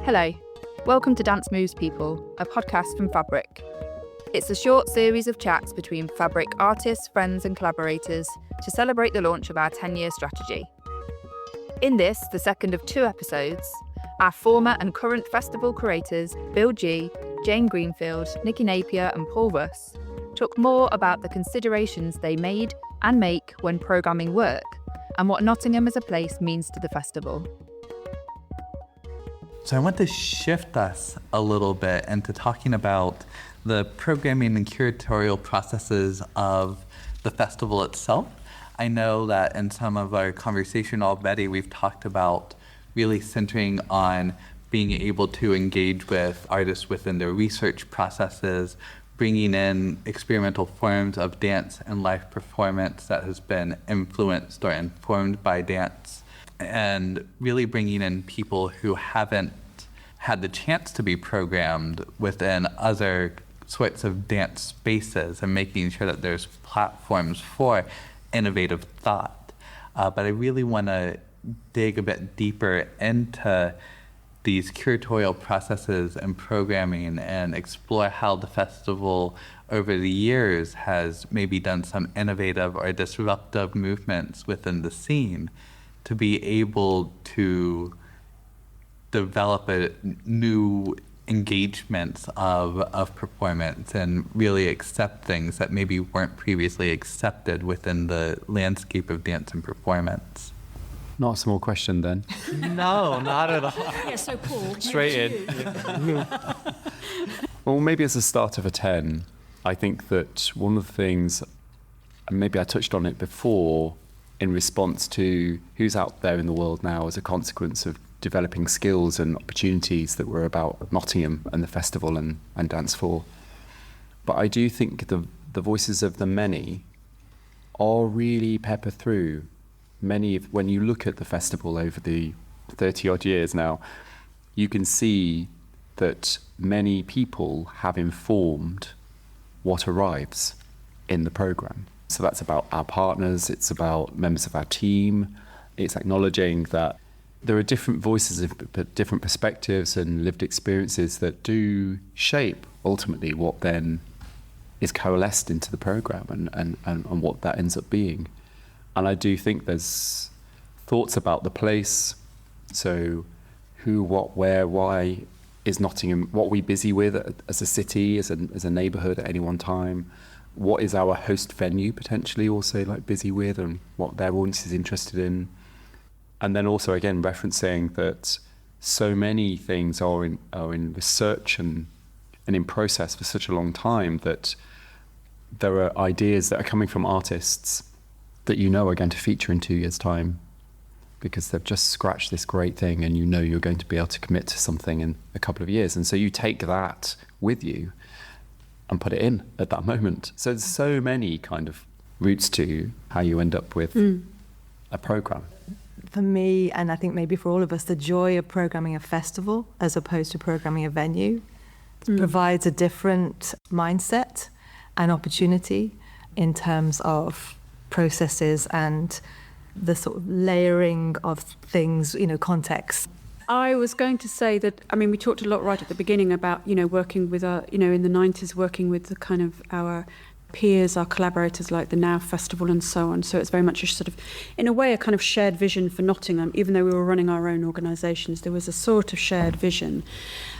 Hello, welcome to Dance Moves People, a podcast from Fabric. It's a short series of chats between Fabric artists, friends and collaborators to celebrate the launch of our 10-year strategy. In this, the second of 2 episodes, our former and current festival curators Bill G, Jane Greenfield, Nicky Napier and Paul Russ talk more about the considerations they made and make when programming work and what Nottingham as a place means to the festival. So I want to shift us a little bit into talking about the programming and curatorial processes of the festival itself. I know that in some of our conversation already, we've talked about really centering on being able to engage with artists within their research processes, bringing in experimental forms of dance and live performance that has been influenced or informed by dance, and really bringing in people who haven't had the chance to be programmed within other sorts of dance spaces and making sure that there's platforms for innovative thought. But I really want to dig a bit deeper into these curatorial processes and programming and explore how the festival over the years has maybe done some innovative or disruptive movements within the scene to be able to develop a new engagements of performance and really accept things that maybe weren't previously accepted within the landscape of dance and performance. Not a small question then. No, not at all. Yeah, so Paul. Straight in. Well, maybe as a start of a 10, I think that one of the things, and maybe I touched on it before, in response to who's out there in the world now as a consequence of developing skills and opportunities that were about Nottingham and the festival and Dance 4. But I do think the voices of the many are really pepper through when you look at the festival over the 30 odd years now, you can see that many people have informed what arrives in the programme. So that's about our partners, it's about members of our team, it's acknowledging that there are different voices, different perspectives and lived experiences that do shape ultimately what then is coalesced into the programme and what that ends up being. And I do think there's thoughts about the place, so who, what, where, why is Nottingham, what are we busy with as a city, as a neighbourhood at any one time, what is our host venue potentially also like busy with and what their audience is interested in. And then also, again, referencing that so many things are in research and in process for such a long time that there are ideas that are coming from artists that you know are going to feature in 2 years' time because they've just scratched this great thing and you know you're going to be able to commit to something in a couple of years. And so you take that with you and put it in at that moment. So there's so many kind of routes to how you end up with a programme. For me, and I think maybe for all of us, the joy of programming a festival as opposed to programming a venue provides a different mindset and opportunity in terms of processes and the sort of layering of things, context. I was going to say that, we talked a lot right at the beginning about, working with in the 90s, working with the kind of our peers, our collaborators like the Now Festival and so on. So it's very much a sort of, in a way, a kind of shared vision for Nottingham. Even though we were running our own organisations, there was a sort of shared vision.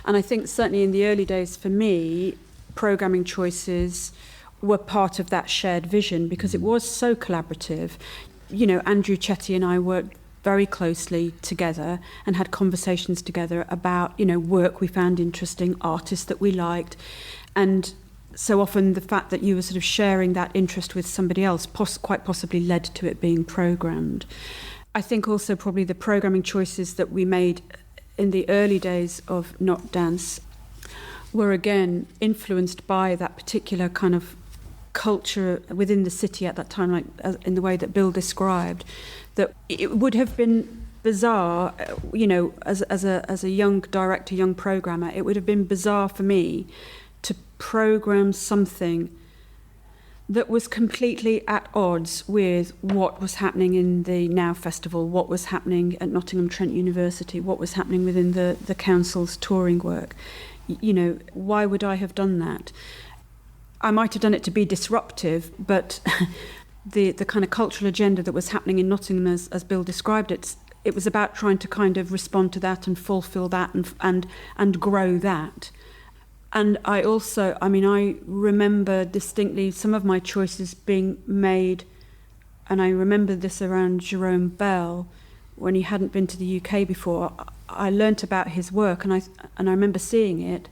And I think certainly in the early days for me, programming choices were part of that shared vision because it was so collaborative. Andrew Chetty and I worked very closely together and had conversations together about, work we found interesting, artists that we liked. And so often the fact that you were sort of sharing that interest with somebody else quite possibly led to it being programmed. I think also probably the programming choices that we made in the early days of nottdance were again influenced by that particular kind of culture within the city at that time, like in the way that Bill described, that it would have been bizarre, as a young director, young programmer, it would have been bizarre for me to program something that was completely at odds with what was happening in the Now Festival, what was happening at Nottingham Trent University, what was happening within the council's touring work. You know, why would I have done that? I might have done it to be disruptive, but the kind of cultural agenda that was happening in Nottingham, as Bill described it, it was about trying to kind of respond to that and fulfil that and grow that. And I remember distinctly some of my choices being made, and I remember this around Jerome Bell, when he hadn't been to the UK before. I learnt about his work, and I remember seeing it,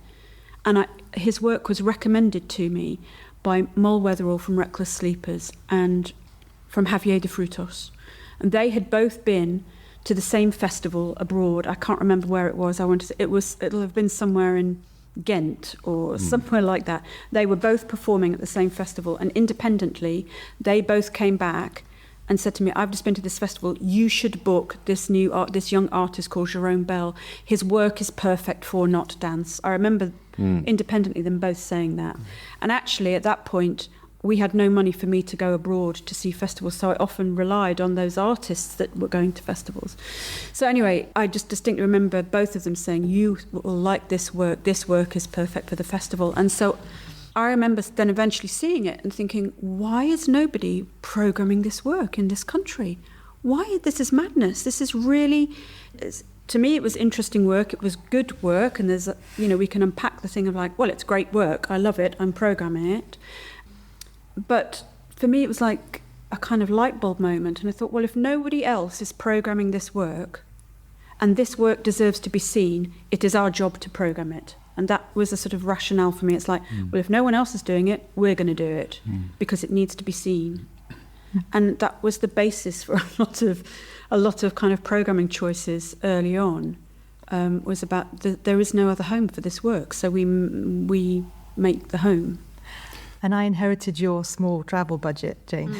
and his work was recommended to me by Moll Weatherall from Reckless Sleepers and from Javier de Frutos. And they had both been to the same festival abroad. I can't remember where it was. It'll have been somewhere in Ghent or somewhere like that. They were both performing at the same festival, and independently they both came back and said to me, I've just been to this festival, you should book this young artist called Jerome Bell. His work is perfect for nottdance. I remember independently them both saying that. And actually at that point we had no money for me to go abroad to see festivals, so I often relied on those artists that were going to festivals. So anyway, I just distinctly remember both of them saying, you will like this work is perfect for the festival. And so I remember then eventually seeing it and thinking, why is nobody programming this work in this country? This is madness. This is really, to me it was interesting work, it was good work, and there's, we can unpack the thing of like, well, it's great work, I love it, I'm programming it. But for me, it was like a kind of light bulb moment. And I thought, well, if nobody else is programming this work and this work deserves to be seen, it is our job to program it. And that was a sort of rationale for me. It's like, well, if no one else is doing it, we're going to do it because it needs to be seen. And that was the basis for a lot of kind of programming choices early on, was about there is no other home for this work. So we make the home. And I inherited your small travel budget, Jane,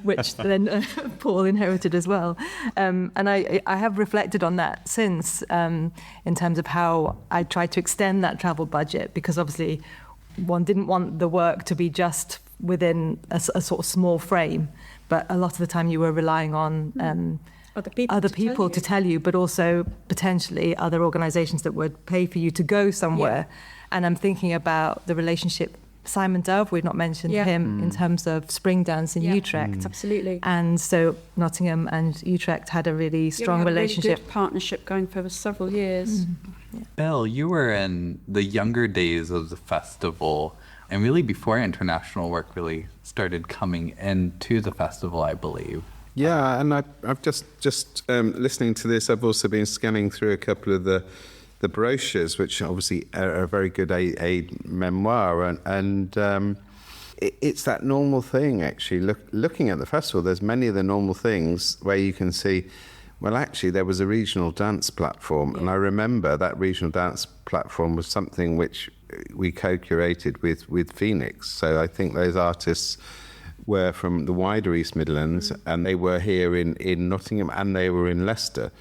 which then Paul inherited as well. And I have reflected on that since, in terms of how I tried to extend that travel budget, because obviously one didn't want the work to be just within a sort of small frame, but a lot of the time you were relying on other people to tell you, but also potentially other organisations that would pay for you to go somewhere. Yeah. And I'm thinking about the relationship, Simon Dove, we've not mentioned him, in terms of spring dance in Utrecht. Absolutely. And so Nottingham and Utrecht had a really strong relationship. We had a really good partnership going for several years. Yeah. Bill, you were in the younger days of the festival, and really before international work really started coming into the festival, I believe. Yeah, and I've just listening to this, I've also been scanning through a couple of the brochures, which obviously are a very good aid memoir, and it's that normal thing, actually. Looking at the festival, there's many of the normal things where you can see, well, actually, there was a regional dance platform, and I remember that regional dance platform was something which we co-curated with Phoenix. So I think those artists were from the wider East Midlands, and they were here in Nottingham, and they were in Leicester.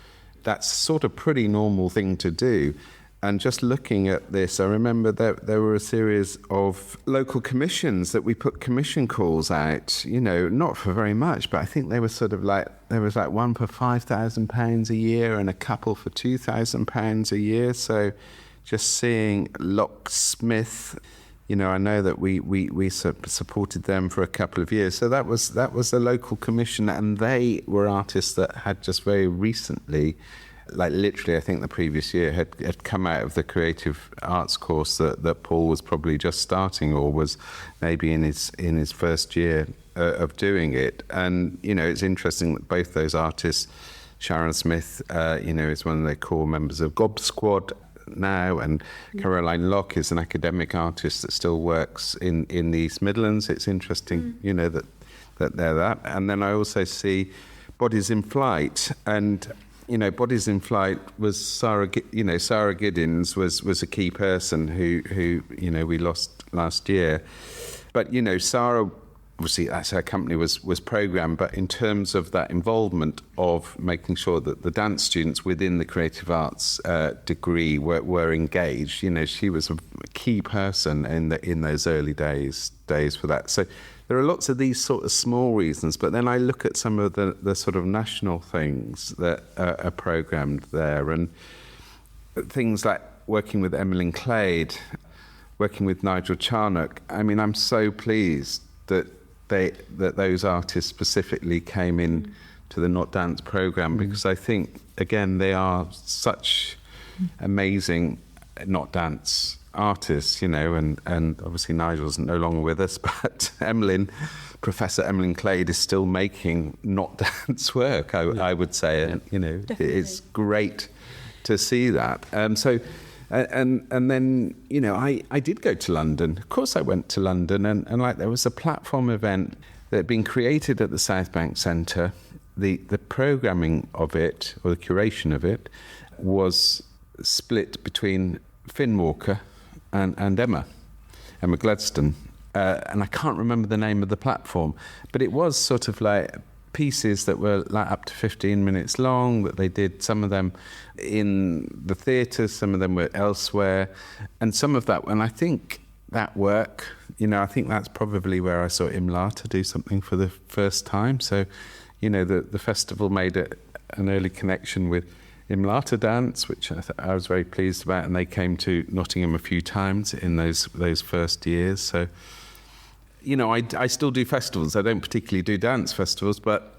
That's sort of pretty normal thing to do. And just looking at this, I remember that there were a series of local commissions that we put commission calls out, not for very much, but I think they were sort of like, there was like one for £5,000 a year and a couple for £2,000 a year. So just seeing locksmith, I know that we supported them for a couple of years. So that was a local commission, and they were artists that had just very recently, like literally I think the previous year, had come out of the creative arts course that Paul was probably just starting, or was maybe in his first year of doing it. And it's interesting that both those artists, Sharon Smith, is one of the core members of Gob Squad now, and Caroline Locke is an academic artist that still works in the East Midlands. It's interesting, that they're that. And then I also see Bodies in Flight, and Bodies in Flight was Sarah Giddins was a key person who we lost last year. But Sarah obviously that's her company was programmed, but in terms of that involvement of making sure that the dance students within the creative arts degree were engaged, she was a key person in those early days for that. So there are lots of these sort of small reasons, but then I look at some of the sort of national things that are programmed there, and things like working with Emmeline Clade, working with Nigel Charnock. I mean, I'm so pleased that those artists specifically came in to the Not Dance program, because I think, again, they are such amazing Not Dance artists, and obviously Nigel's no longer with us, but Professor Emmeline Clade is still making Not Dance work, I would say. And, it's great to see that. And then, I did go to London. Of course I went to London, and like there was a platform event that had been created at the South Bank Centre. The programming of it, or the curation of it, was split between Finn Walker and Emma Gladstone. And I can't remember the name of the platform, but it was sort of like pieces that were like up to 15 minutes long, that they did, some of them in the theatre, some of them were elsewhere, and some of that, and I think that work, I think that's probably where I saw Imlata do something for the first time. So, the festival made an early connection with Imlata dance, which I was very pleased about, and they came to Nottingham a few times in those first years. So, I still do festivals. I don't particularly do dance festivals, but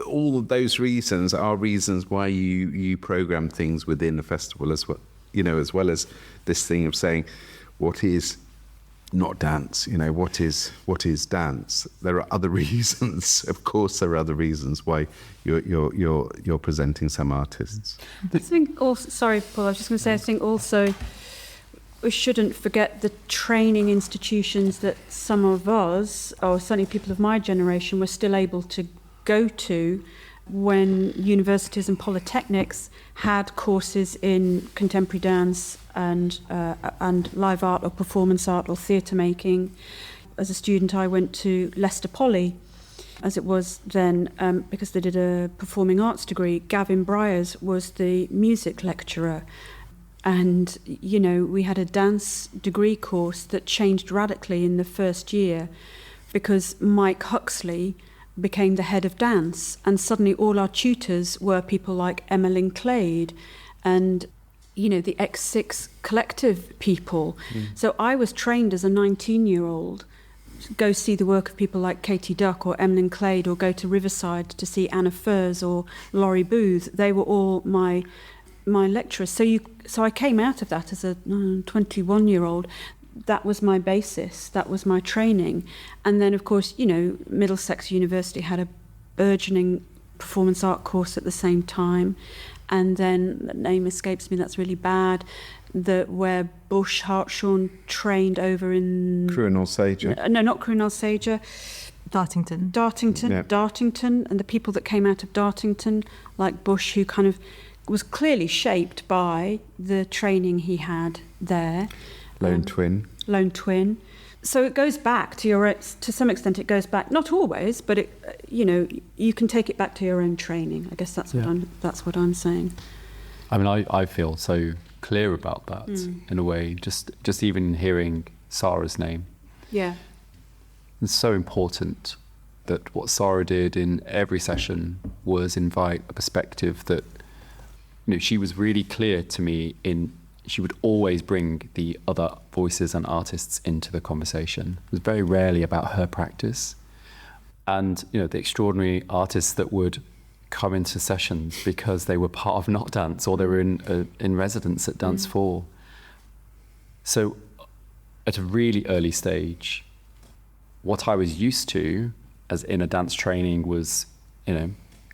all of those reasons are reasons why you program things within a festival as well, as well as this thing of saying, what is not dance? What is dance? There are other reasons. Of course, there are other reasons why you're presenting some artists. I think also, sorry, Paul, I was just going to say, I think also we shouldn't forget the training institutions that some of us, or certainly people of my generation, were still able to go to when universities and polytechnics had courses in contemporary dance and live art or performance art or theatre making. As a student, I went to Leicester Poly, as it was then, because they did a performing arts degree. Gavin Bryars was the music lecturer. And, we had a dance degree course that changed radically in the first year because Mike Huxley became the head of dance, and suddenly all our tutors were people like Emmeline Clade and, the X6 collective people. So I was trained as a 19-year-old to go see the work of people like Katie Duck or Emmeline Clade, or go to Riverside to see Anna Furs or Laurie Booth. They were all my lecturers. So I came out of that as a 21-year-old. That was my basis. That was my training. And then, of course, Middlesex University had a burgeoning performance art course at the same time. And then, the name escapes me, that's really bad, where Bush Hartshorn trained over in... Cruinall-Sager. No, not Cruinall-Sager. Dartington. Yeah. Dartington, and the people that came out of Dartington, like Bush, who kind of was clearly shaped by the training he had there. Lone Twin. So it goes back to some extent. It goes back, not always, but you can take it back to your own training. I guess that's what I'm saying. I mean, I feel so clear about that in a way. Just even hearing Sarah's name. Yeah. It's so important that what Sarah did in every session was invite a perspective that, she was really clear to me she would always bring the other voices and artists into the conversation. It was very rarely about her practice. And, the extraordinary artists that would come into sessions because they were part of Not Dance, or they were in residence at Dance 4. So at a really early stage, what I was used to as in a dance training was,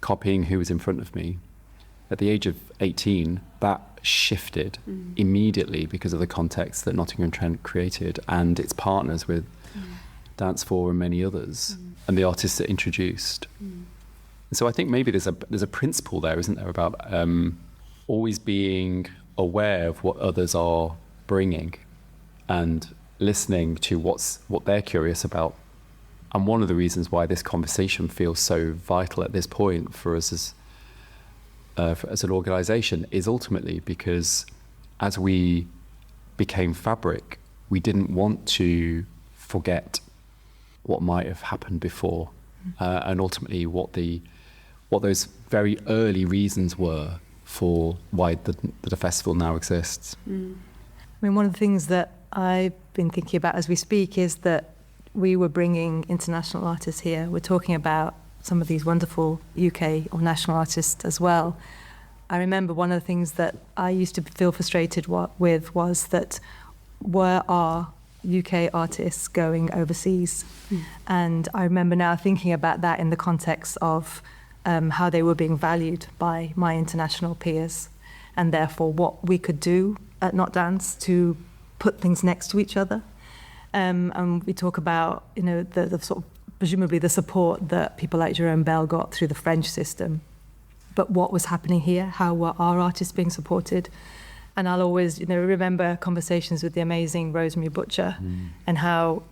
copying who was in front of me. At the age of 18, that shifted immediately because of the context that Nottingham Trent created and its partners with Dance 4 and many others, and the artists it introduced. And so I think maybe there's a principle there, isn't there, about always being aware of what others are bringing and listening to what they're curious about And one of the reasons why this conversation feels so vital at this point for us as an organisation is ultimately because as we became Fabric, we didn't want to forget what might have happened before, and ultimately what those very early reasons were for why the festival now exists. I mean, one of the things that I've been thinking about as we speak is that we were bringing international artists here. We're talking about some of these wonderful UK or national artists as well. I remember one of the things that I used to feel frustrated with was that were our UK artists going overseas? And I remember now thinking about that in the context of how they were being valued by my international peers, and therefore what we could do at Not Dance to put things next to each other. And we talk about, the sort of presumably the support that people like Jerome Bell got through the French system. But what was happening here? How were our artists being supported? And I'll always, remember conversations with the amazing Rosemary Butcher and how,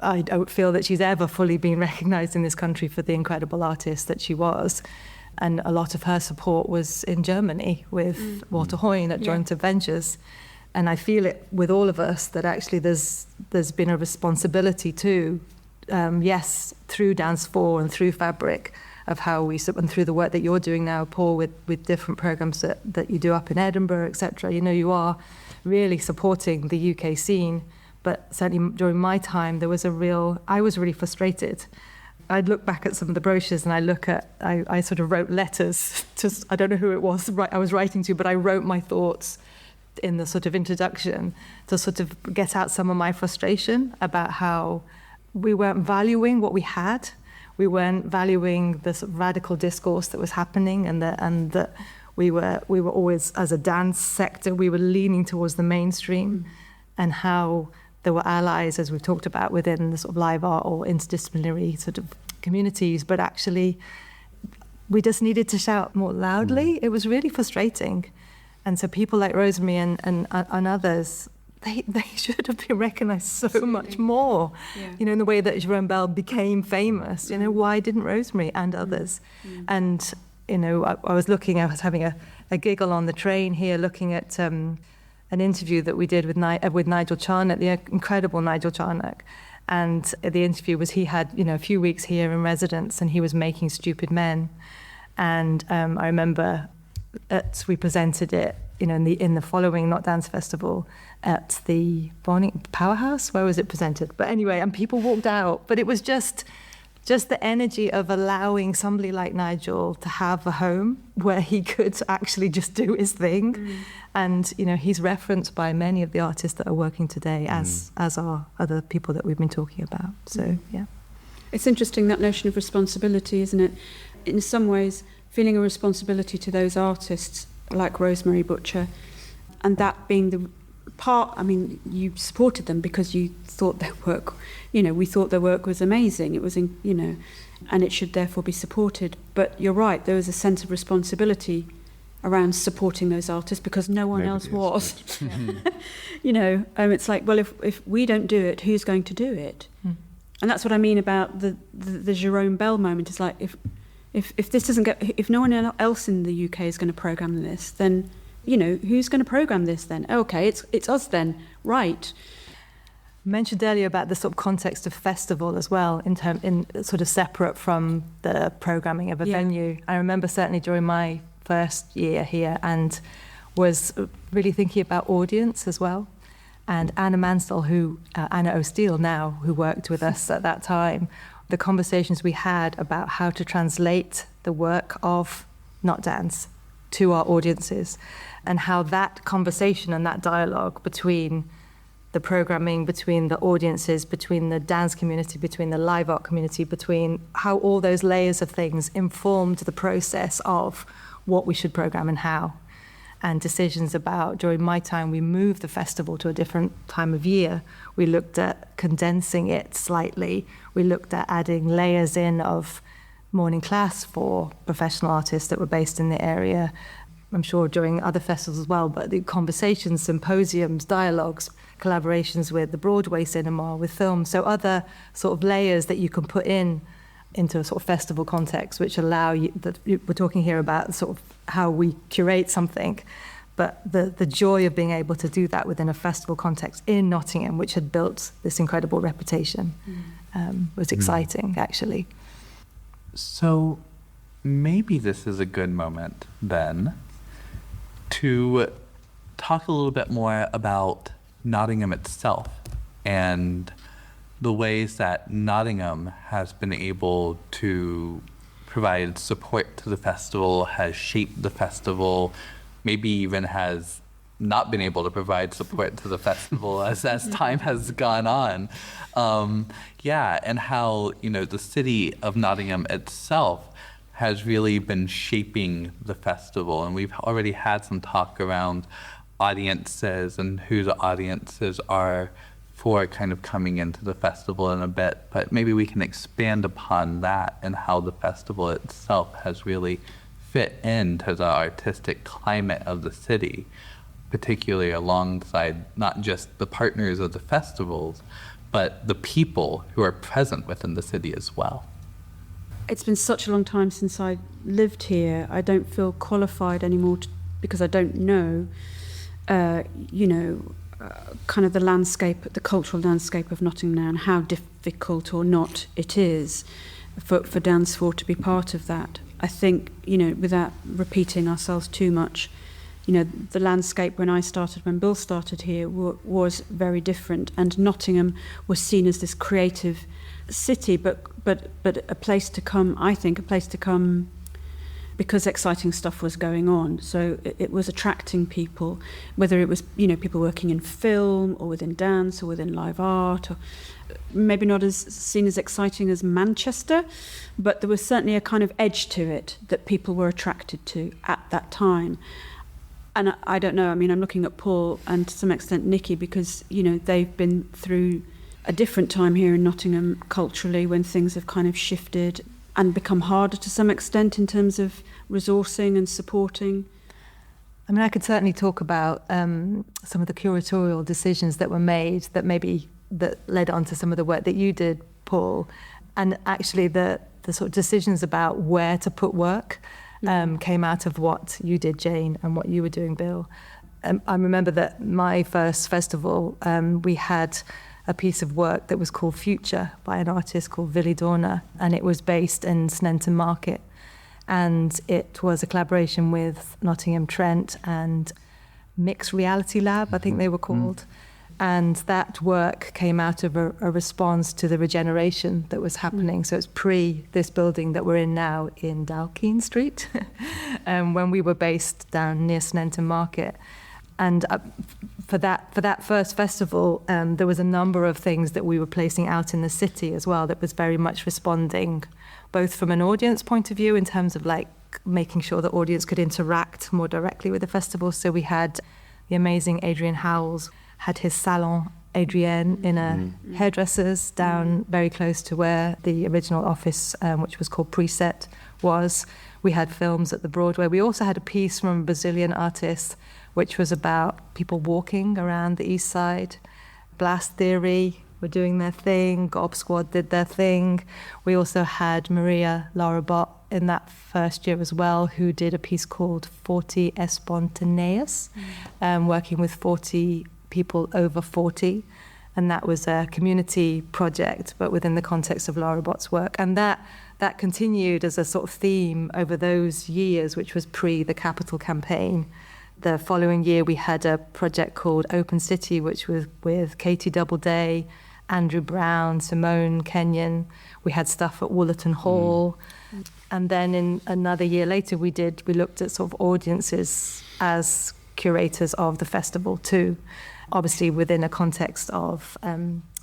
I don't feel that she's ever fully been recognised in this country for the incredible artist that she was. And a lot of her support was in Germany with Walter Hoyne at Joint Ventures. And I feel it with all of us that actually there's been a responsibility too, yes, through Dance 4 and through Fabric, of how we, and through the work that you're doing now, Paul, with different programmes that you do up in Edinburgh, etc. You are really supporting the UK scene. But certainly during my time, I was really frustrated. I'd look back at some of the brochures and I sort of wrote letters to, I don't know who it was I was writing to, but I wrote my thoughts in the sort of introduction to sort of get out some of my frustration about how we weren't valuing what we had. We weren't valuing the sort of radical discourse that was happening, and that we were always, as a dance sector, we were leaning towards the mainstream, and how there were allies, as we've talked about, within the sort of live art or interdisciplinary sort of communities, but actually we just needed to shout more loudly. It was really frustrating. And so people like Rosemary and others, they should have been recognised so much more, in the way that Jerome Bell became famous. Why didn't Rosemary and others? And, I was having a giggle on the train here, looking at an interview that we did with Nigel Charnock, the incredible Nigel Charnock. And the interview was, he had, a few weeks here in residence, and he was making Stupid Men. And I remember we presented it, in the following Not Dance Festival at the Powerhouse. Where was it presented? But anyway, and people walked out. But it was just the energy of allowing somebody like Nigel to have a home where he could actually just do his thing. And, he's referenced by many of the artists that are working today, as are other people that we've been talking about. So, yeah. It's interesting, that notion of responsibility, isn't it? In some ways, feeling a responsibility to those artists like Rosemary Butcher, and that being the part, you supported them because you thought their work, we thought their work was amazing. It was, and it should therefore be supported. But you're right, there was a sense of responsibility around supporting those artists because nobody else was. It's like, well, if we don't do it, who's going to do it? And that's what I mean about the Jerome Bell moment. It's like, if this doesn't if no one else in the UK is going to programme this, then who's going to programme this then? Okay, it's us then, right? Mentioned earlier about the sort of context of festival as well, in sort of separate from the programming of a venue. I remember certainly during my first year here, and was really thinking about audience as well. And Anna Mansell, Anna O'Steele now, who worked with us at that time, the conversations we had about how to translate the work of Not Dance to our audiences, and how that conversation and that dialogue between the programming, between the audiences, between the dance community, between the live art community, between how all those layers of things informed the process of what we should program and how. And decisions about, during my time, we moved the festival to a different time of year. We looked at condensing it slightly. We looked at adding layers in of morning class for professional artists that were based in the area. I'm sure during other festivals as well, but the conversations, symposiums, dialogues collaborations with the Broadway cinema, with film. So other sort of layers that you can put into a sort of festival context, which allow you, we're talking here about sort of how we curate something, but the joy of being able to do that within a festival context in Nottingham, which had built this incredible reputation, was exciting, actually. So maybe this is a good moment then to talk a little bit more about Nottingham itself and the ways that Nottingham has been able to provide support to the festival, has shaped the festival, maybe even has not been able to provide support to the festival as time has gone on. And how, the city of Nottingham itself has really been shaping the festival. And we've already had some talk around audiences and who the audiences are for kind of coming into the festival in a bit, but maybe we can expand upon that and how the festival itself has really fit into the artistic climate of the city, particularly alongside not just the partners of the festivals, but the people who are present within the city as well. It's been such a long time since I lived here. I don't feel qualified anymore because I don't know, kind of the landscape, the cultural landscape of Nottingham now, and how difficult or not it is for Dance 4 to be part of that. I think, without repeating ourselves too much, the landscape when Bill started here was very different, and Nottingham was seen as this creative city, but a place to come, I think, because exciting stuff was going on. So it was attracting people, whether it was, people working in film or within dance or within live art, or maybe not as seen as exciting as Manchester, but there was certainly a kind of edge to it that people were attracted to at that time. And I don't know, I'm looking at Paul and to some extent Nicky, because, they've been through a different time here in Nottingham culturally, when things have kind of shifted and become harder to some extent in terms of resourcing and supporting. I could certainly talk about some of the curatorial decisions that were made that led on to some of the work that you did, Paul. And actually the sort of decisions about where to put work came out of what you did, Jane, and what you were doing, Bill. I remember that my first festival, we had a piece of work that was called Future by an artist called Villy Dorner, and it was based in Sneinton Market. And it was a collaboration with Nottingham Trent and Mixed Reality Lab, I think they were called. And that work came out of a response to the regeneration that was happening. So it's pre this building that we're in now in Dalkeith Street, when we were based down near Sneinton Market. And for that first festival, there was a number of things that we were placing out in the city as well that was very much responding, both from an audience point of view in terms of making sure the audience could interact more directly with the festival. So we had the amazing Adrian Howells had his salon Adrienne in a hairdresser's down very close to where the original office, which was called Preset, was. We had films at the Broadway. We also had a piece from a Brazilian artist which was about people walking around the East Side. Blast Theory were doing their thing. Gob Squad did their thing. We also had Maria Larabot in that first year as well, who did a piece called 40 Espontaneous, working with 40 people over 40. And that was a community project, but within the context of Larabot's work. And that continued as a sort of theme over those years, which was pre the Capital campaign. The following year, we had a project called Open City, which was with Katie Doubleday, Andrew Brown, Simone Kenyon. We had stuff at Woollerton Hall. And then in another year later, we looked at sort of audiences as curators of the festival too, obviously within a context of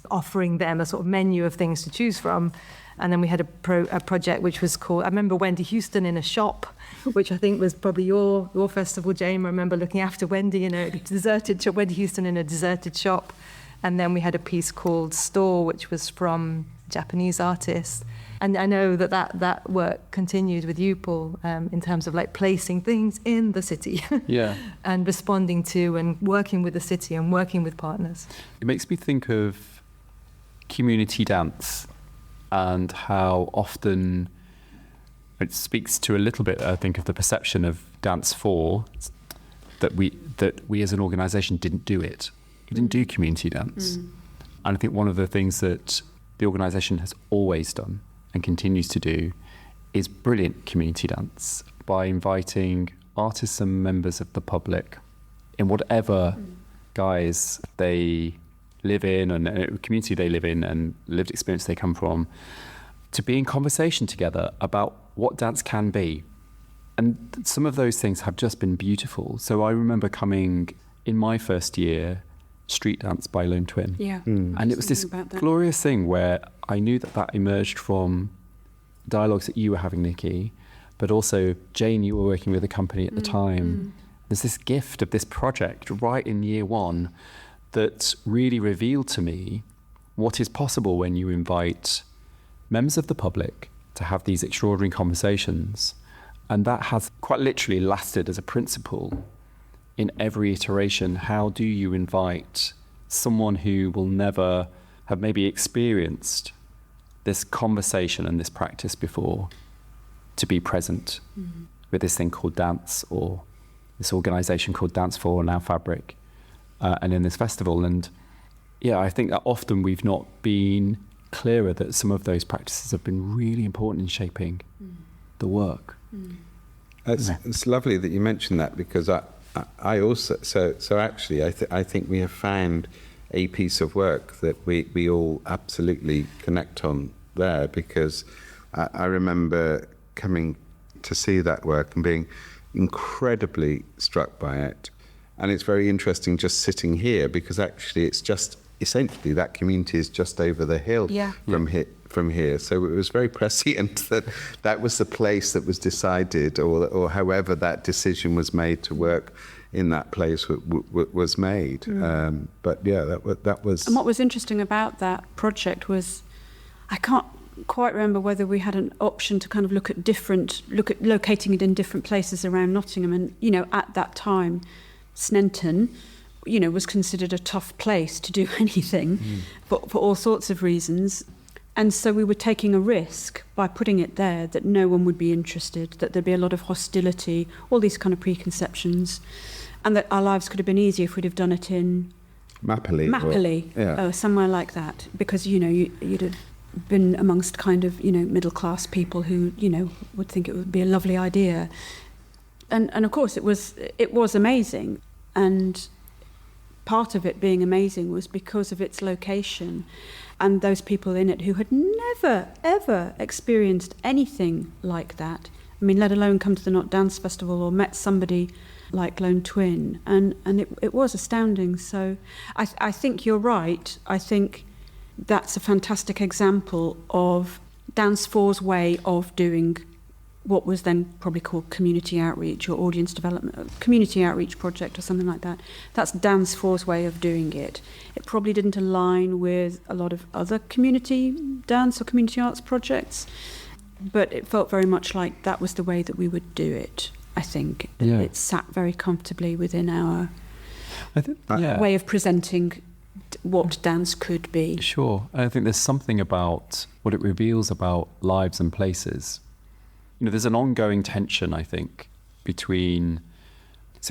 offering them a sort of menu of things to choose from. And then we had a project which was called, I remember Wendy Houston in a shop, which I think was probably your festival, Jane. I remember looking after Wendy in a deserted shop, Wendy Houston in a deserted shop. And then we had a piece called Store, which was from Japanese artists. And I know that work continued with you, Paul, in terms of like placing things in the city and responding to and working with the city and working with partners. It makes me think of community dance and how often it speaks to a little bit, I think, of the perception of Dance 4 that we as an organisation didn't do it. We didn't do community dance. And I think one of the things that the organisation has always done and continues to do is brilliant community dance by inviting artists and members of the public in whatever guise they live in and community they live in and lived experience they come from, to be in conversation together about what dance can be. And some of those things have just been beautiful. So I remember coming in my first year, street dance by Lone Twin. Yeah. And it was this glorious thing where I knew that emerged from dialogues that you were having, Nicky, but also Jane, you were working with a company at the time. There's this gift of this project right in year one that really revealed to me what is possible when you invite members of the public to have these extraordinary conversations. And that has quite literally lasted as a principle in every iteration. How do you invite someone who will never have maybe experienced this conversation and this practice before to be present with this thing called dance, or this organisation called Dance 4, now Fabric, and in this festival? And yeah, I think that often we've not been clearer that some of those practices have been really important in shaping the work. It's lovely that you mentioned that, because I also so actually I think we have found a piece of work that we all absolutely connect on there, because I remember coming to see that work and being incredibly struck by it. And it's very interesting just sitting here, because actually it's just essentially that community is just over the hill from here. So it was very prescient that was the place that was decided, or however that decision was made to work in that place was made. But yeah, that was. And what was interesting about that project was, I can't quite remember whether we had an option to kind of look at locating it in different places around Nottingham. And at that time, Sneinton, was considered a tough place to do anything, but for all sorts of reasons. And so we were taking a risk by putting it there that no one would be interested, that there'd be a lot of hostility, all these kind of preconceptions, and that our lives could have been easier if we'd have done it in Mapley, or somewhere like that, because you'd have been amongst kind of middle class people who would think it would be a lovely idea, and of course it was amazing. And part of it being amazing was because of its location and those people in it who had never, ever experienced anything like that. I mean, let alone come to the Not Dance Festival or met somebody like Lone Twin. And it was astounding. So I think you're right. I think that's a fantastic example of Dance 4's way of doing what was then probably called community outreach or audience development, community outreach project or something like that. That's Dance 4's way of doing it. It probably didn't align with a lot of other community dance or community arts projects, but it felt very much like that was the way that we would do it, I think. Yeah. It sat very comfortably within our Yeah. way of presenting what dance could be. Sure. I think there's something about what it reveals about lives and places. There's an ongoing tension, I think, between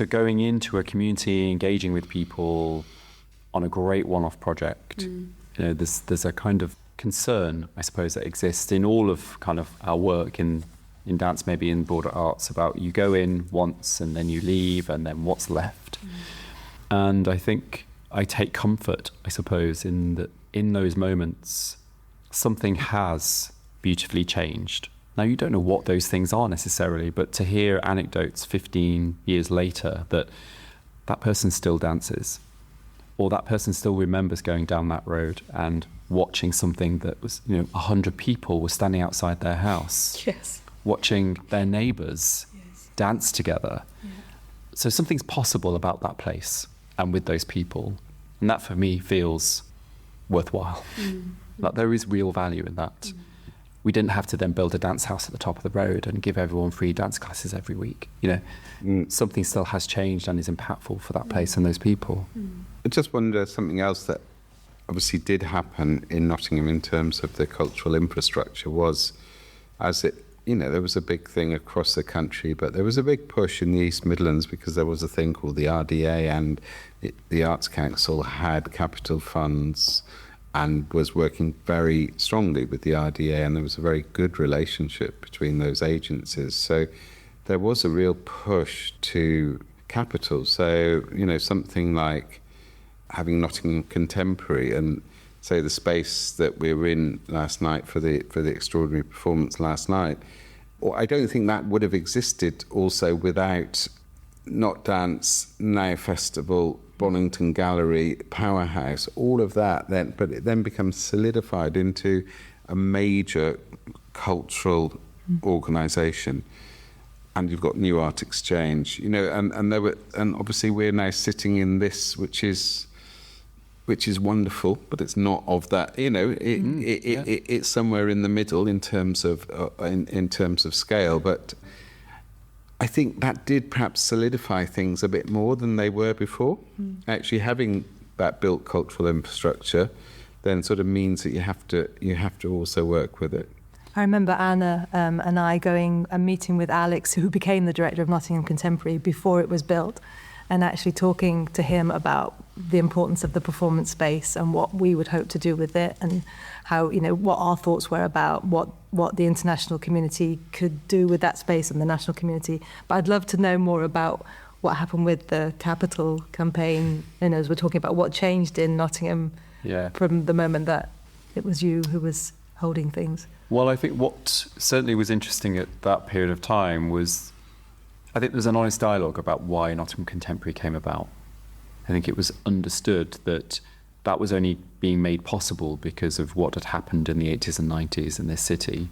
going into a community, engaging with people on a great one-off project. There's a kind of concern, I suppose, that exists in all of kind of our work in dance, maybe in broader arts, about you go in once and then you leave, and then what's left. And I think I take comfort, I suppose, in that in those moments something has beautifully changed. Now, you don't know what those things are necessarily, but to hear anecdotes 15 years later that person still dances, or that person still remembers going down that road and watching something that was, 100 people were standing outside their house, watching their neighbours dance together. So something's possible about that place and with those people. And that, for me, feels worthwhile. Like, there is real value in that. We didn't have to then build a dance house at the top of the road and give everyone free dance classes every week. You know, something still has changed and is impactful for that place and those people. I just wonder something else that obviously did happen in Nottingham in terms of the cultural infrastructure was, as it, you know, there was a big thing across the country, but there was a big push in the East Midlands because there was a thing called the RDA, and the Arts Council had capital funds and was working very strongly with the RDA, and there was a very good relationship between those agencies. So there was a real push to capital. So, you know, something like having Nottingham Contemporary and, say, the space that we were in last night for the extraordinary performance last night, or I don't think that would have existed also without Not Dance, Now Festival, Bonington Gallery, Powerhouse, all of that. But it then becomes solidified into a major cultural organisation. And you've got New Art Exchange, you know, and obviously we're now sitting in this, which is wonderful, but it's not of that. You know, it's somewhere in the middle in terms of scale. But I think that did perhaps solidify things a bit more than they were before. Actually, having that built cultural infrastructure then sort of means that you have to also work with it. I remember Anna and I going and meeting with Alex, who became the director of Nottingham Contemporary before it was built, and actually talking to him about the importance of the performance space and what we would hope to do with it, and how, you know, what our thoughts were about what the international community could do with that space and the national community. But I'd love to know more about what happened with the capital campaign, you know, as we're talking about what changed in Nottingham from the moment that it was you who was holding things. Well, I think what certainly was interesting at that period of time was, I think there was an honest dialogue about why Nottingham Contemporary came about. I think it was understood that that was only being made possible because of what had happened in the 80s and 90s in this city.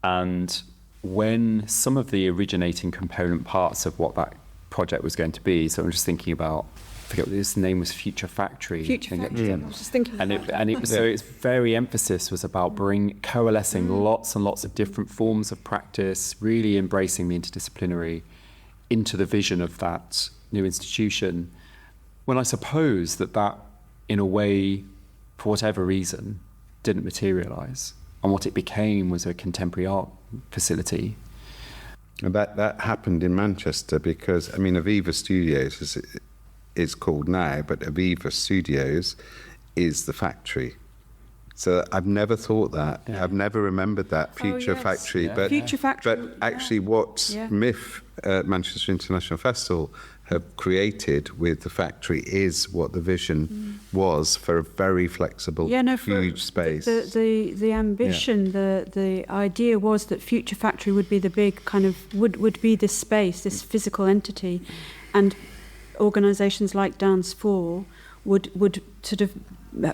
And when some of the originating component parts of what that project was going to be, so I'm just thinking about, I forget what his name was, Future Factory. I was just thinking so its very emphasis was about coalescing lots and lots of different forms of practice, really embracing the interdisciplinary into the vision of that new institution. When I suppose that in a way, for whatever reason, didn't materialise, and what it became was a contemporary art facility. And that happened in Manchester because, I mean, Aviva Studios is called now, but Aviva Studios is the factory. So I've never thought that. Yeah. I've never remembered that Future Factory. But Future Factory. But actually, what MIF, Manchester International Festival, have created with the factory is what the vision was for a very flexible, huge space. The ambition, the idea was that Future Factory would be the big kind of would be this space, this physical entity, and organisations like Dance 4 would sort of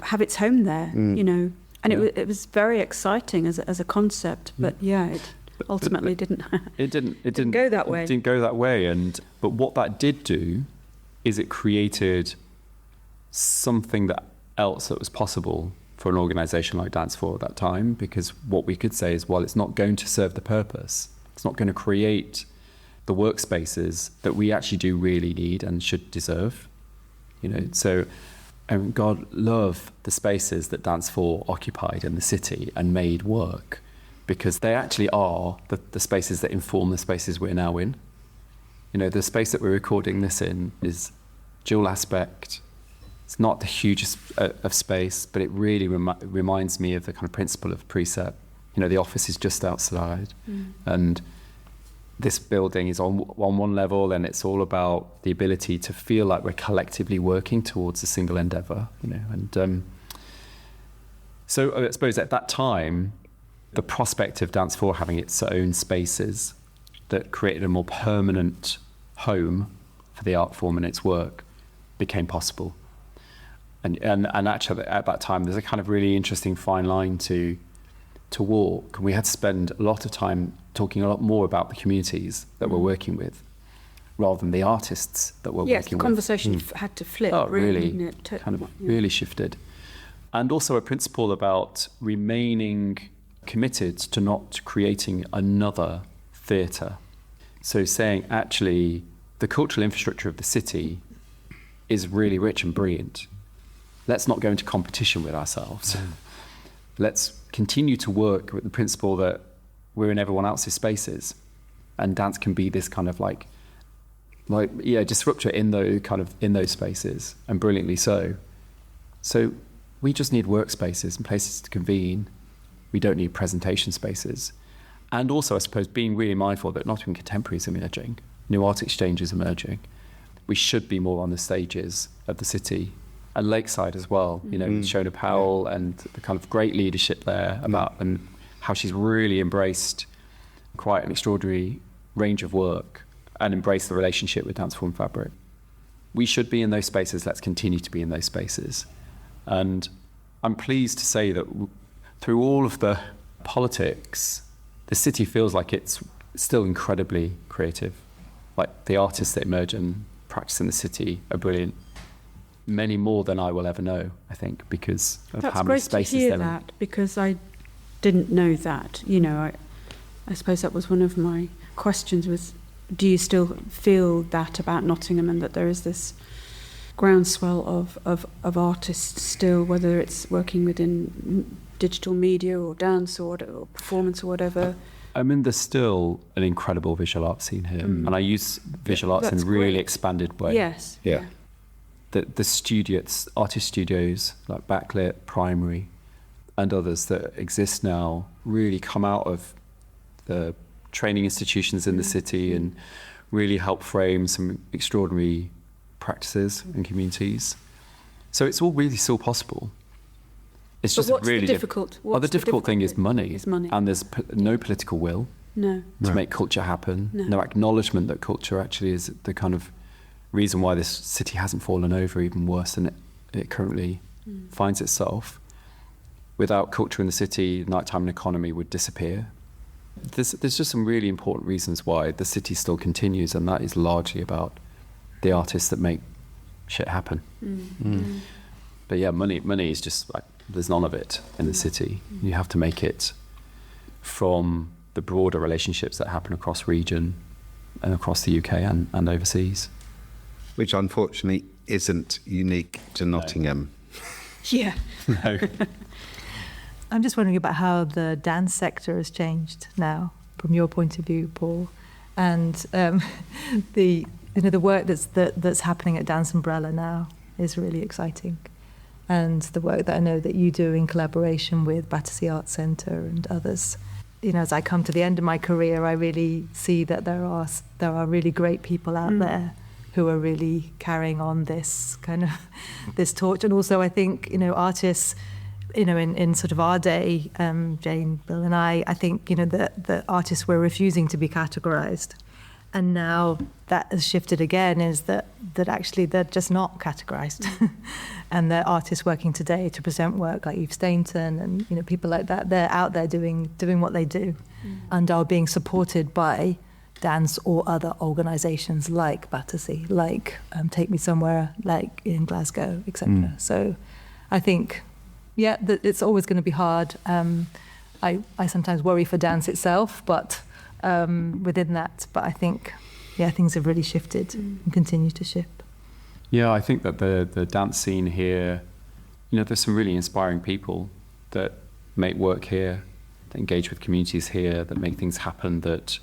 have its home there, you know. And it was very exciting as a concept, but it ultimately didn't. It didn't go that way. It didn't go that way, but what that did do is it created something else that was possible for an organisation like Dance 4 at that time, because what we could say is, well, it's not going to serve the purpose. It's not going to create the workspaces that we actually do really need and should deserve, you know. So, God love the spaces that Dance 4 occupied in the city and made work, because they actually are the spaces that inform the spaces we're now in. You know, the space that we're recording this in is dual aspect. It's not the hugest of space, but it really reminds me of the kind of principle of precept. You know, the office is just outside, and this building is on one level, and it's all about the ability to feel like we're collectively working towards a single endeavour, you know. And so I suppose at that time, the prospect of Dance 4 having its own spaces that created a more permanent home for the art form and its work became possible. And actually at that time, there's a kind of really interesting fine line to walk. And we had to spend a lot of time talking a lot more about the communities that we're working with, rather than the artists that we're working with. Yes, the conversation had to flip. Oh, really? Kind of really shifted. And also a principle about remaining committed to not creating another theatre. So saying, actually, the cultural infrastructure of the city is really rich and brilliant. Let's not go into competition with ourselves. Let's continue to work with the principle that we're in everyone else's spaces, and dance can be this kind of disruptor in those spaces, and brilliantly so. So we just need workspaces and places to convene. We don't need presentation spaces. And also, I suppose, being really mindful that Nottingham Contemporary is emerging, new art exchange is emerging. We should be more on the stages of the city, and Lakeside as well. You know, Shona Powell and the kind of great leadership there about and how she's really embraced quite an extraordinary range of work and embraced the relationship with dance form fabric. We should be in those spaces. Let's continue to be in those spaces. And I'm pleased to say that through all of the politics, the city feels like it's still incredibly creative. Like the artists that emerge and practice in the city are brilliant. Many more than I will ever know, I think, because of how many spaces That's great to hear they're in. that, because I didn't know that. You know, I suppose that was one of my questions was, do you still feel that about Nottingham, and that there is this groundswell of artists still, whether it's working within digital media or dance or performance or whatever? I mean, there's still an incredible visual art scene here, and I use visual arts in a really expanded way. Yes. Yeah. The studios, artist studios like Backlit, Primary, and others that exist now really come out of the training institutions in the city and really help frame some extraordinary practices and communities. So it's all really still possible. It's But just what's really the difficult? Well, the difficult thing is money. It's money. And there's no political will No. to make culture happen. No. No acknowledgement that culture actually is the kind of reason why this city hasn't fallen over even worse than it currently finds itself. Without culture in the city, nighttime economy would disappear. There's just some really important reasons why the city still continues, and that is largely about the artists that make shit happen. But yeah, money is just like, there's none of it in the city. You have to make it from the broader relationships that happen across region and across the UK and overseas. Which unfortunately isn't unique to Nottingham. Yeah. No. I'm just wondering about how the dance sector has changed now, from your point of view, Paul, and the work that's happening at Dance Umbrella now is really exciting, and the work that I know that you do in collaboration with Battersea Arts Centre and others. You know, as I come to the end of my career, I really see that there are really great people out there who are really carrying on this kind of this torch, and also I think artists. In sort of our day, Jane, Bill and I think, the artists were refusing to be categorised. And now that has shifted again, is that actually they're just not categorised. And the artists working today to present work like Eve Stainton and, people like that, they're out there doing what they do and are being supported by dance or other organisations like Battersea, like Take Me Somewhere, like in Glasgow, etc. So I think... yeah, it's always going to be hard. I sometimes worry for dance itself, but within that. But I think, things have really shifted and continue to shift. Yeah, I think that the dance scene here, there's some really inspiring people that make work here, that engage with communities here, that make things happen, that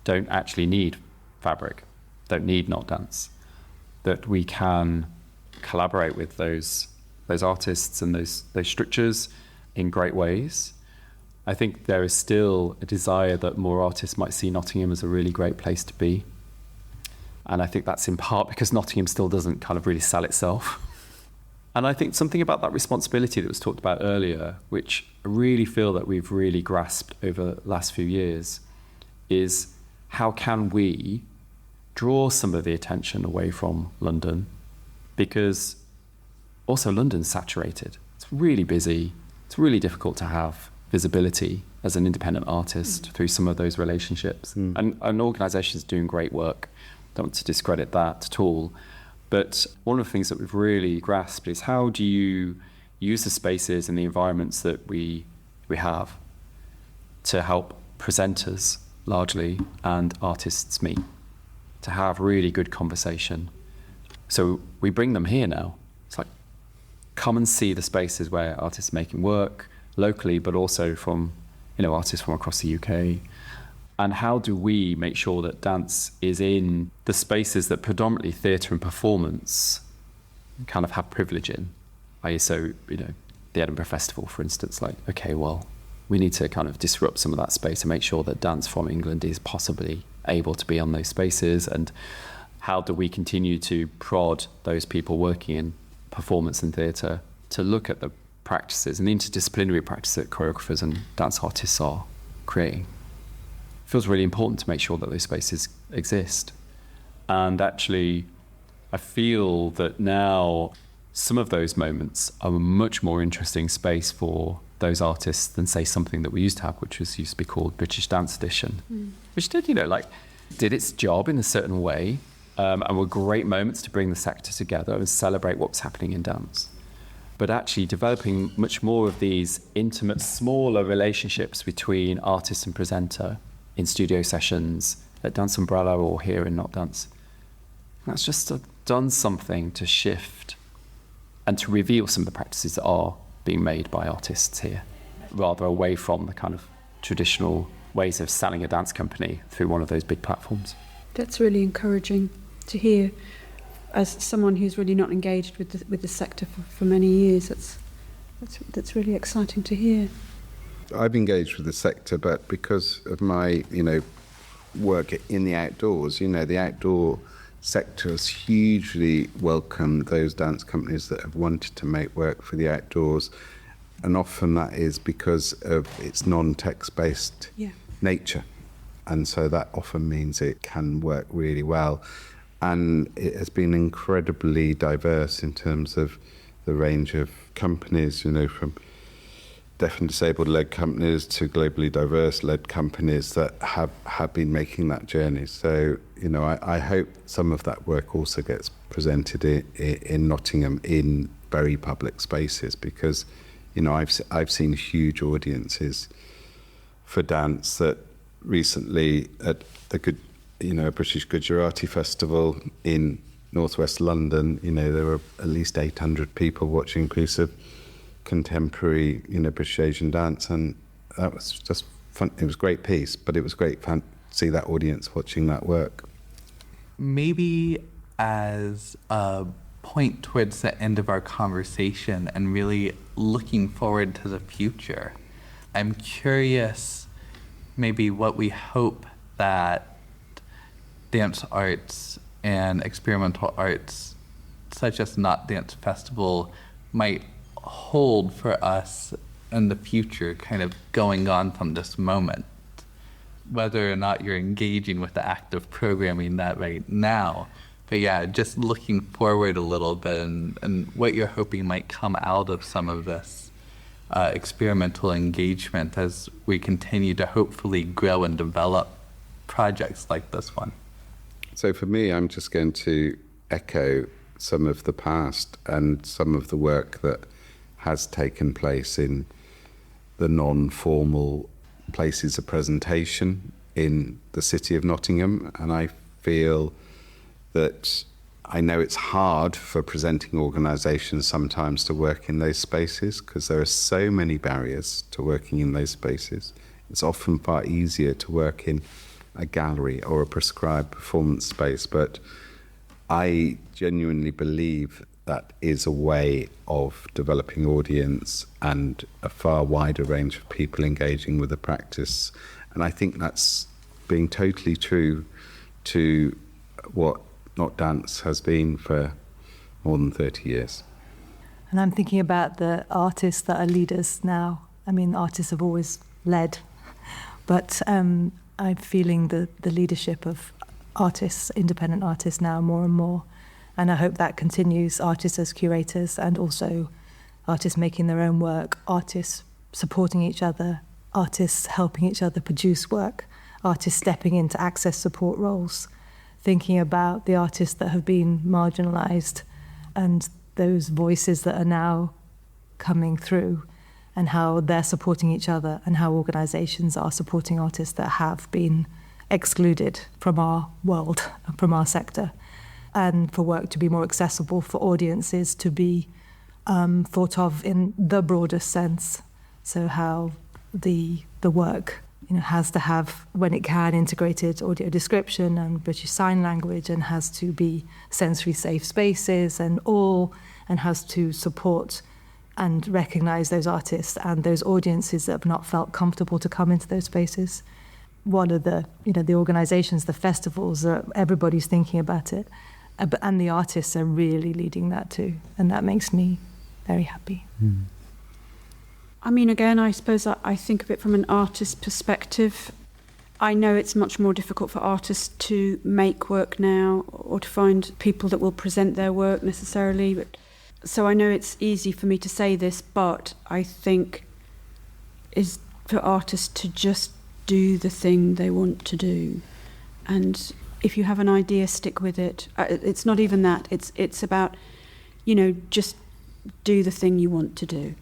don't actually need fabric, don't need not dance, that we can collaborate with those artists and those structures in great ways. I think there is still a desire that more artists might see Nottingham as a really great place to be. And I think that's in part because Nottingham still doesn't kind of really sell itself. And I think something about that responsibility that was talked about earlier, which I really feel that we've really grasped over the last few years, is how can we draw some of the attention away from London? Because also, London's saturated. It's really busy. It's really difficult to have visibility as an independent artist through some of those relationships. And an organisation is doing great work. Don't want to discredit that at all. But one of the things that we've really grasped is how do you use the spaces and the environments that we have to help presenters largely and artists meet, to have really good conversation. So we bring them here now. It's like, come and see the spaces where artists are making work locally, but also from, artists from across the UK. And how do we make sure that dance is in the spaces that predominantly theatre and performance kind of have privilege in? So, the Edinburgh Festival, for instance, like, okay, well, we need to kind of disrupt some of that space and make sure that dance from England is possibly able to be on those spaces. And how do we continue to prod those people working in performance and theatre to look at the practices and the interdisciplinary practice that choreographers and dance artists are creating? It feels really important to make sure that those spaces exist. And actually, I feel that now some of those moments are a much more interesting space for those artists than, say, something that we used to have, which used to be called British Dance Edition, which did, did its job in a certain way, and were great moments to bring the sector together and celebrate what was happening in dance. But actually developing much more of these intimate, smaller relationships between artist and presenter in studio sessions at Dance Umbrella or here in Not Dance. That's just done something to shift and to reveal some of the practices that are being made by artists here, rather away from the kind of traditional ways of selling a dance company through one of those big platforms. That's really encouraging to hear. As someone who's really not engaged with the sector for many years, that's really exciting to hear. I've engaged with the sector, but because of my, work in the outdoors, the outdoor sector has hugely welcomed those dance companies that have wanted to make work for the outdoors, and often that is because of its non-text-based nature, and so that often means it can work really well. And it has been incredibly diverse in terms of the range of companies, from deaf and disabled-led companies to globally diverse-led companies that have been making that journey. So, I hope some of that work also gets presented in Nottingham in very public spaces, because, I've seen huge audiences for dance that recently at the British Gujarati Festival in northwest London, there were at least 800 people watching a piece of contemporary, British Asian dance, and that was just fun. It was a great piece, but it was great fun to see that audience watching that work. Maybe as a point towards the end of our conversation and really looking forward to the future, I'm curious maybe what we hope that dance arts and experimental arts, such as Not Dance Festival, might hold for us in the future, kind of going on from this moment. Whether or not you're engaging with the act of programming that right now, but just looking forward a little bit and what you're hoping might come out of some of this experimental engagement as we continue to hopefully grow and develop projects like this one. So for me, I'm just going to echo some of the past and some of the work that has taken place in the non-formal places of presentation in the city of Nottingham. And I feel that I know it's hard for presenting organisations sometimes to work in those spaces because there are so many barriers to working in those spaces. It's often far easier to work in a gallery or a prescribed performance space, but I genuinely believe that is a way of developing audience and a far wider range of people engaging with the practice. And I think that's being totally true to what Not Dance has been for more than 30 years. And I'm thinking about the artists that are leaders now. I mean, artists have always led, but I'm feeling the leadership of artists, independent artists now more and more. And I hope that continues, artists as curators and also artists making their own work, artists supporting each other, artists helping each other produce work, artists stepping into access support roles, thinking about the artists that have been marginalised and those voices that are now coming through, and how they're supporting each other, and how organisations are supporting artists that have been excluded from our world, from our sector, and for work to be more accessible for audiences, to be thought of in the broadest sense. So how the work has to have, when it can, integrated audio description and British Sign Language, and has to be sensory safe spaces and has to support and recognise those artists and those audiences that have not felt comfortable to come into those spaces. One of the organisations, the festivals, everybody's thinking about it, and the artists are really leading that too, and that makes me very happy. I mean, again, I suppose I think of it from an artist's perspective. I know it's much more difficult for artists to make work now, or to find people that will present their work necessarily. So I know it's easy for me to say this, but I think is for artists to just do the thing they want to do. And if you have an idea, stick with it. It's not even that. It's about, just do the thing you want to do.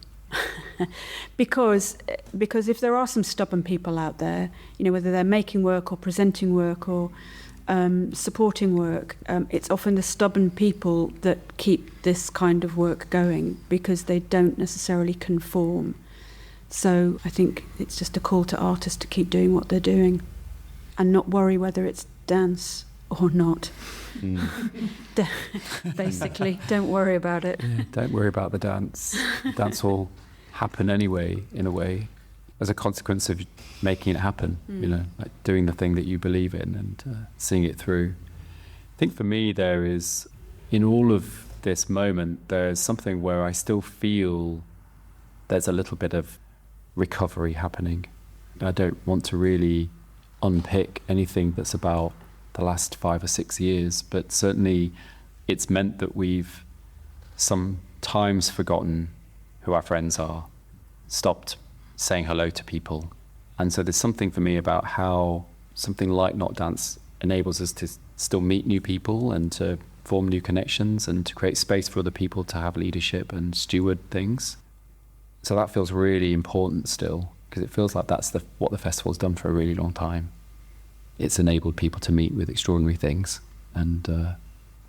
because if there are some stubborn people out there, whether they're making work or presenting work or supporting work, it's often the stubborn people that keep this kind of work going, because they don't necessarily conform. So I think it's just a call to artists to keep doing what they're doing and not worry whether it's dance or not. Basically, don't worry about it. Yeah, don't worry about the dance. Dance will happen anyway, in a way, as a consequence of making it happen, like doing the thing that you believe in and seeing it through. I think for me, there is, in all of this moment, there's something where I still feel there's a little bit of recovery happening. I don't want to really unpick anything that's about the last 5 or 6 years, but certainly it's meant that we've sometimes forgotten who our friends are, stopped saying hello to people. And so there's something for me about how something like Not Dance enables us to still meet new people and to form new connections and to create space for other people to have leadership and steward things. So that feels really important still, because it feels like that's what the festival's done for a really long time. It's enabled people to meet with extraordinary things, and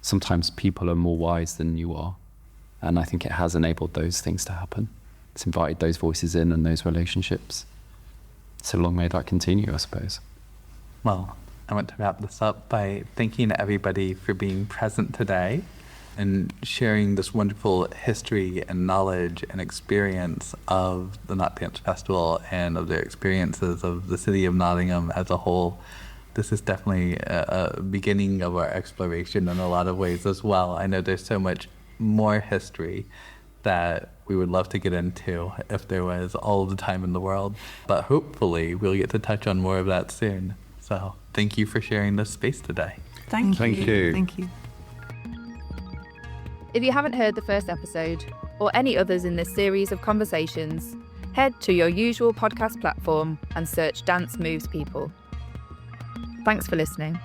sometimes people are more wise than you are, and I think it has enabled those things to happen. It's invited those voices in and those relationships. So long may that continue, I suppose. Well, I want to wrap this up by thanking everybody for being present today and sharing this wonderful history and knowledge and experience of the Not Dance Festival and of their experiences of the city of Nottingham as a whole. This is definitely a beginning of our exploration in a lot of ways as well. I know there's so much more history that we would love to get into if there was all the time in the world, but hopefully we'll get to touch on more of that soon. So thank you for sharing this space today. Thank you. Thank you. If you haven't heard the first episode, or any others in this series of conversations, head to your usual podcast platform and search Dance Moves People. Thanks for listening.